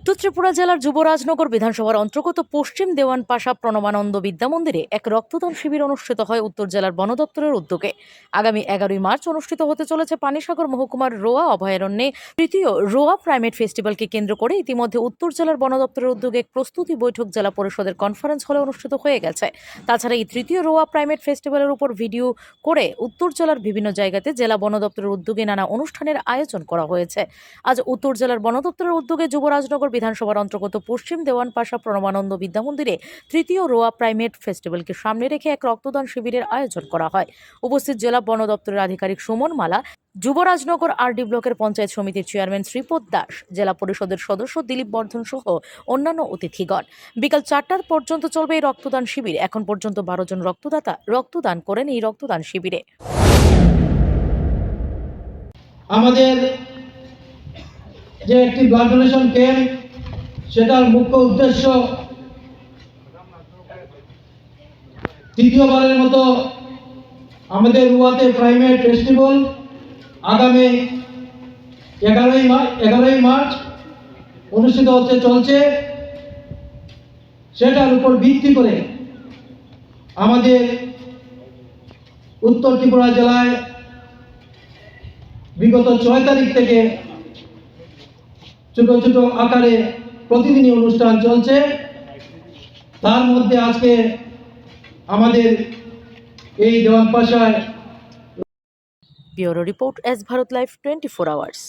উত্তর ত্রিপুরা জেলার যুবরাজনগর বিধানসভার অন্তর্গত পশ্চিম দেওয়ানপাশা প্রণবানন্দ বিদ্যা মন্দিরে এক রক্তদান শিবির অনুষ্ঠিত হয় উত্তর জেলার বন দপ্তরের উদ্যোগে। আগামী 11ই মার্চ অনুষ্ঠিত হতে চলেছে পানিসাগর মহকুমার রোয়া অভয়ারণ্যে তৃতীয় রোয়া প্রাইমেট ফেস্টিভ্যালকে কেন্দ্র করে ইতিমধ্যে উত্তর জেলার বন দপ্তরের উদ্যোগে এক প্রস্তুতি বৈঠক জেলা পরিষদের কনফারেন্স হলে অনুষ্ঠিত হয়ে গেছে। তাছাড়া এই তৃতীয় রোয়া প্রাইমেট ফেস্টিভ্যালের উপর ভিডিও করে উত্তর জেলার বিভিন্ন জায়গাতে জেলা বন দপ্তরের উদ্যোগে নানা অনুষ্ঠানের আয়োজন করা হয়েছে। আজ উত্তর জেলার বন দপ্তরের উদ্যোগে যুবরাজনগর বিধানসভার অন্তর্গত পশ্চিম দেওয়ানপাশা প্রণবানন্দ বিদ্যা মন্দিরে তৃতীয় রোয়া প্রাইমেট ফেস্টিভ্যালকে সামনে রেখে এক রক্তদান শিবিরের আয়োজন করা হয়। উপস্থিত জেলা বন দপ্তরের আধিকারিক সুমন মালা, যুবরাজনগর আরডি ব্লকের পঞ্চায়েত সমিতির চেয়ারম্যান শ্রীপদ দাস, জেলা পরিষদের সদস্য দিলীপ বর্ধন সহ অন্যান্য অতিথিগণ। বিকাল 4টা পর্যন্ত চলবে এই রক্তদান শিবির। এখন পর্যন্ত 12 জন রক্তদাতা রক্তদান করেন এই রক্তদান শিবিরে। আমাদের যে একটি ব্লাড ডোনেশন ক্যাম্প, সেটার মুখ্য উদ্দেশ্য তৃতীয়বারের মতো আমাদের রুয়াতে প্রাইমেট ফেস্টিভ্যাল আগামী 11ই মার্চ অনুষ্ঠিত হতে চলছে। সেটার উপর ভিত্তি করে আমাদের উত্তর ত্রিপুরা জেলায় বিগত 6 তারিখ থেকে ছোট ছোট আকারে প্রতিদিনই অনুষ্ঠান চলছে। তার মধ্যে আজকে আমাদের এই দেওয়ানপাশায় bureau report, S Bharat live 24 hours.